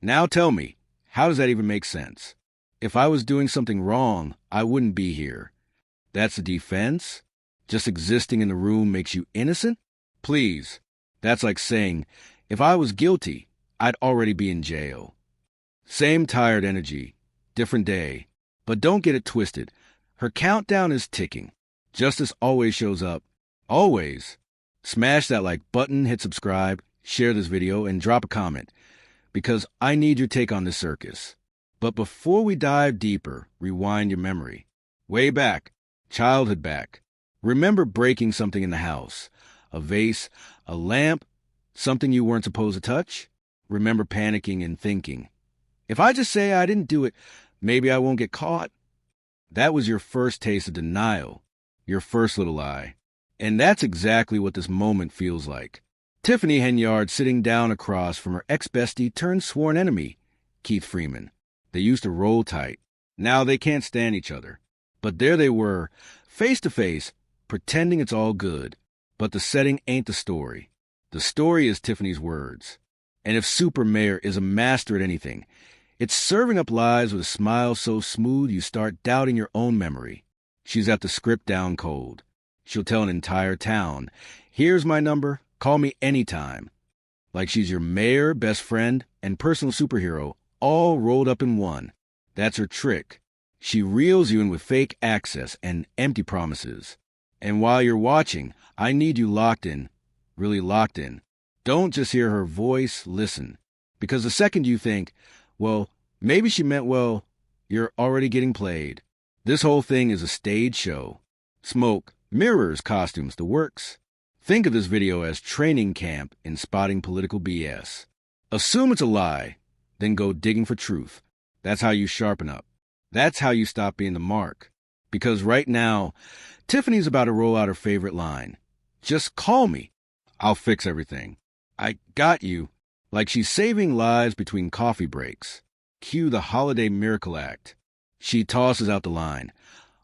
Now tell me, how does that even make sense? If I was doing something wrong, I wouldn't be here. That's a defense? Just existing in the room makes you innocent? Please. That's like saying, if I was guilty, I'd already be in jail. Same tired energy, different day. But don't get it twisted. Her countdown is ticking. Justice always shows up. Always. Smash that like button, hit subscribe, share this video, and drop a comment, because I need your take on this circus. But before we dive deeper, rewind your memory. Way back, childhood back. Remember breaking something in the house. A vase, a lamp, something you weren't supposed to touch? Remember panicking and thinking, if I just say I didn't do it, maybe I won't get caught? That was your first taste of denial, your first little lie. And that's exactly what this moment feels like. Tiffany Henyard sitting down across from her ex-bestie turned sworn enemy, Keith Freeman. They used to roll tight. Now they can't stand each other. But there they were, face to face, pretending it's all good. But the setting ain't the story. The story is Tiffany's words. And if Super Mayor is a master at anything, it's serving up lies with a smile so smooth you start doubting your own memory. She's got the script down cold. She'll tell an entire town, here's my number, call me anytime. Like she's your mayor, best friend, and personal superhero, all rolled up in one. That's her trick. She reels you in with fake access and empty promises. And while you're watching, I need you locked in, really locked in. Don't just hear her voice, listen. Because the second you think, well, maybe she meant well, you're already getting played. This whole thing is a stage show. Smoke, mirrors, costumes, the works. Think of this video as training camp in spotting political BS. Assume it's a lie, then go digging for truth. That's how you sharpen up. That's how you stop being the mark. Because right now, Tiffany's about to roll out her favorite line. Just call me. I'll fix everything. I got you. Like she's saving lives between coffee breaks. Cue the holiday miracle act. She tosses out the line.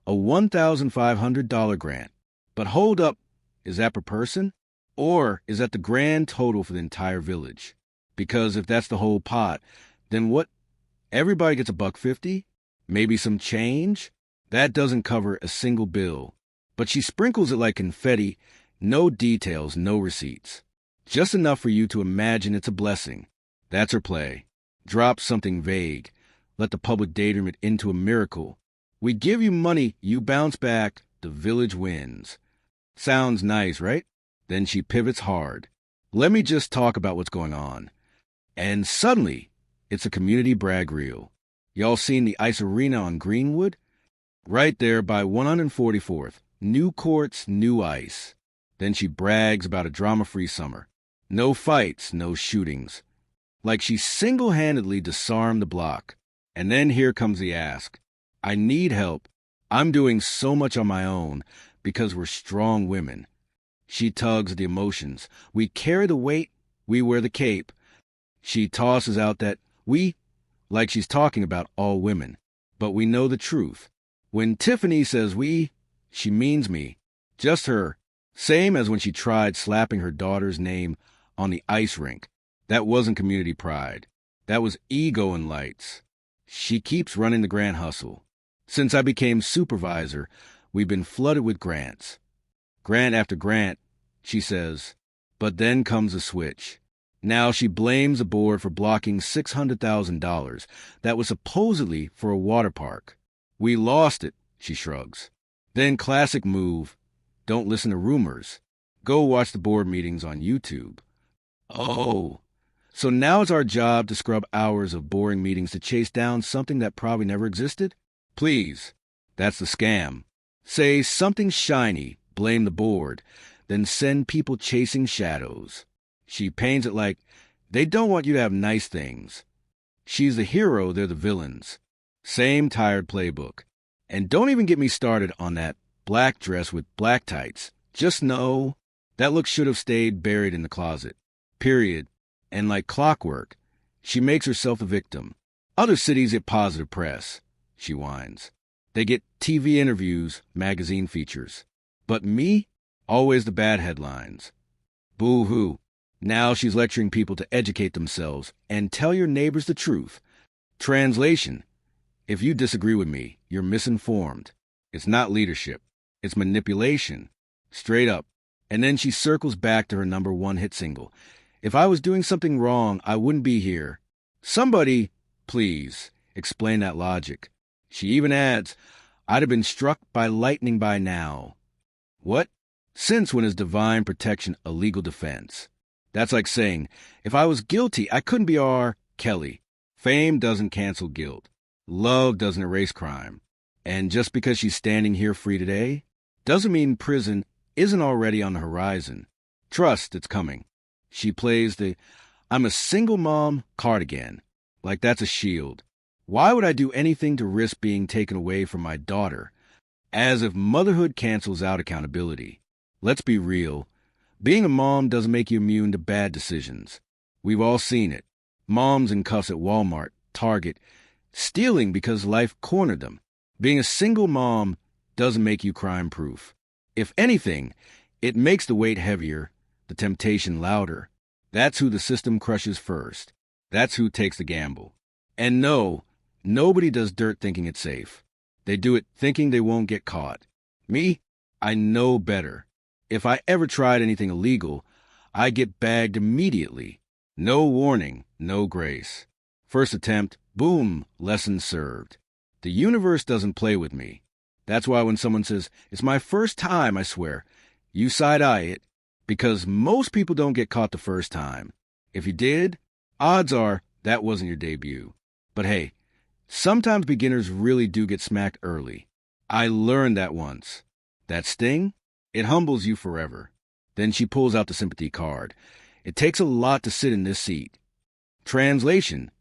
A $1,500 grant. But hold up, is that per person? Or is that the grand total for the entire village? Because if that's the whole pot, then what? Everybody gets $1.50? Maybe some change? That doesn't cover a single bill. But she sprinkles it like confetti, no details, no receipts. Just enough for you to imagine it's a blessing. That's her play. Drop something vague. Let the public daydream it into a miracle. We give you money, you bounce back, the village wins. Sounds nice, right? Then she pivots hard. Let me just talk about what's going on. And suddenly, it's a community brag reel. Y'all seen the ice arena on Greenwood? Right there by 144th. New courts, new ice. Then she brags about a drama-free summer. No fights, no shootings. Like she single-handedly disarmed the block. And then here comes the ask. I need help. I'm doing so much on my own because we're strong women. She tugs at the emotions. We carry the weight. We wear the cape. She tosses out that we, like she's talking about all women. But we know the truth. When Tiffany says we, she means me. Just her. Same as when she tried slapping her daughter's name on the ice rink. That wasn't community pride. That was ego and lights. She keeps running the grant hustle. Since I became supervisor, we've been flooded with grants. Grant after grant, she says. But then comes a switch. Now she blames the board for blocking $600,000 that was supposedly for a water park. We lost it, she shrugs. Then classic move, don't listen to rumors. Go watch the board meetings on YouTube. Oh, so now it's our job to scrub hours of boring meetings to chase down something that probably never existed? Please, that's the scam. Say something shiny, blame the board, then send people chasing shadows. She paints it like they don't want you to have nice things. She's the hero, they're the villains. Same tired playbook. And don't even get me started on that black dress with black tights. Just know that look should have stayed buried in the closet. Period. And like clockwork, she makes herself the victim. Other cities get positive press, she whines. They get TV interviews, magazine features. But me? Always the bad headlines. Boo-hoo. Now she's lecturing people to educate themselves and tell your neighbors the truth. Translation: if you disagree with me, you're misinformed. It's not leadership. It's manipulation. Straight up. And then she circles back to her #1 hit single. If I was doing something wrong, I wouldn't be here. Somebody, please, explain that logic. She even adds, I'd have been struck by lightning by now. What? Since when is divine protection a legal defense? That's like saying, if I was guilty, I couldn't be R. Kelly. Fame doesn't cancel guilt. Love doesn't erase crime. And just because she's standing here free today, doesn't mean prison isn't already on the horizon. Trust it's coming. She plays the I'm a single mom card again, like that's a shield. Why would I do anything to risk being taken away from my daughter? As if motherhood cancels out accountability. Let's be real. Being a mom doesn't make you immune to bad decisions. We've all seen it. Moms in cuffs at Walmart, Target, stealing because life cornered them. Being a single mom doesn't make you crime-proof. If anything, it makes the weight heavier, the temptation louder. That's who the system crushes first. That's who takes the gamble. And no, nobody does dirt thinking it's safe. They do it thinking they won't get caught. Me? I know better. If I ever tried anything illegal, I get bagged immediately. No warning, no grace. First attempt, boom, lesson served. The universe doesn't play with me. That's why when someone says, it's my first time, I swear, you side-eye it, because most people don't get caught the first time. If you did, odds are that wasn't your debut. But hey, sometimes beginners really do get smacked early. I learned that once. That sting? It humbles you forever. Then she pulls out the sympathy card. It takes a lot to sit in this seat. Translation: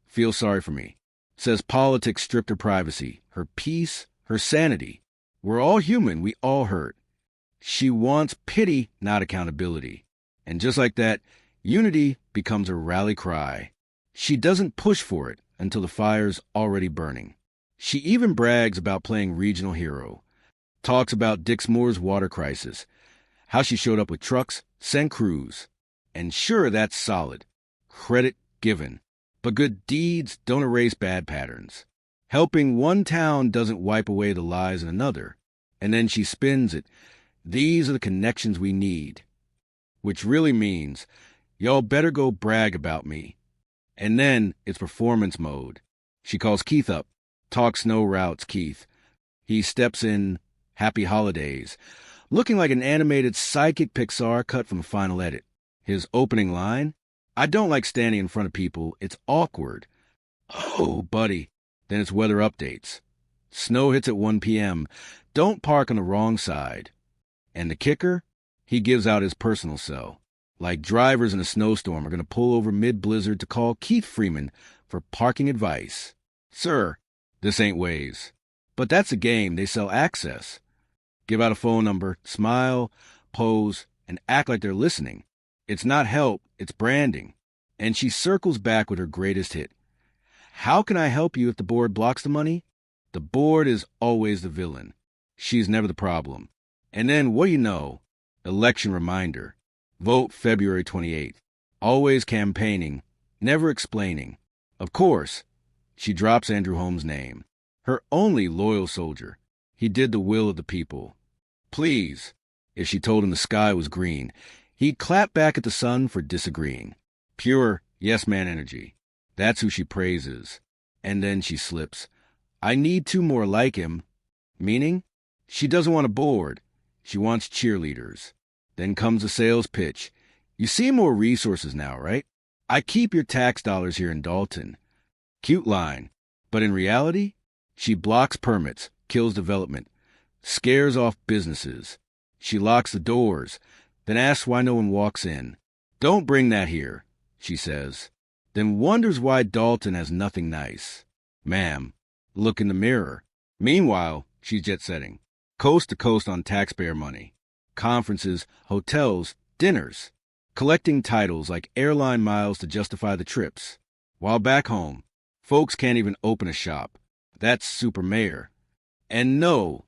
feel sorry for me. Says politics stripped her privacy, her peace, her sanity. We're all human, we all hurt. She wants pity, not accountability. And just like that, unity becomes a rally cry. She doesn't push for it until the fire's already burning. She even brags about playing regional hero. Talks about Dixmoor's water crisis, how she showed up with trucks, sent crews. And sure, that's solid. Credit given. But good deeds don't erase bad patterns. Helping one town doesn't wipe away the lies in another. And then she spins it. These are the connections we need. Which really means, y'all better go brag about me. And then it's performance mode. She calls Keith up. Talks snow routes, Keith. He steps in, happy holidays, looking like an animated psychic Pixar cut from Final Edit. His opening line, I don't like standing in front of people, it's awkward. Oh, buddy. Then it's weather updates. Snow hits at 1 p.m. Don't park on the wrong side. And the kicker? He gives out his personal cell. Like drivers in a snowstorm are going to pull over mid-blizzard to call Keith Freeman for parking advice. Sir, this ain't Waze. But that's a game, they sell access. Give out a phone number, smile, pose, and act like they're listening. It's not help, it's branding. And she circles back with her greatest hit. How can I help you if the board blocks the money? The board is always the villain. She's never the problem. And then, what do you know? Election reminder. Vote February 28th. Always campaigning, never explaining. Of course, she drops Andrew Holmes' name. Her only loyal soldier. He did the will of the people. Please. If she told him the sky was green, he'd clap back at the sun for disagreeing. Pure yes-man energy. That's who she praises. And then she slips. I need 2 more like him. Meaning? She doesn't want a board. She wants cheerleaders. Then comes a sales pitch. You see more resources now, right? I keep your tax dollars here in Dalton. Cute line. But in reality, she blocks permits, kills development, scares off businesses. She locks the doors, then asks why no one walks in. Don't bring that here, she says. Then wonders why Dalton has nothing nice. Ma'am, look in the mirror. Meanwhile, she's jet-setting. Coast to coast on taxpayer money. Conferences, hotels, dinners. Collecting titles like airline miles to justify the trips. While back home, folks can't even open a shop. That's super mayor. And no,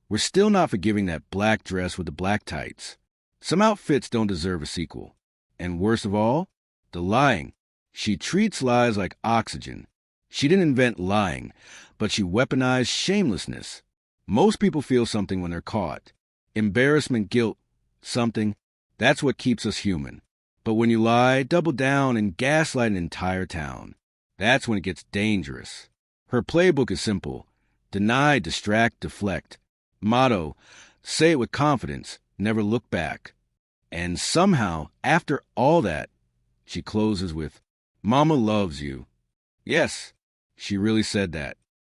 we're still not forgiving that black dress with the black tights. Some outfits don't deserve a sequel. And worst of all, the lying. She treats lies like oxygen. She didn't invent lying, but she weaponized shamelessness. Most people feel something when they're caught. Embarrassment, guilt, something. That's what keeps us human. But when you lie, double down, and gaslight an entire town, that's when it gets dangerous. Her playbook is simple. Deny, distract, deflect. Motto, say it with confidence, never look back. And somehow, after all that, she closes with, Mama loves you. Yes, she really said that.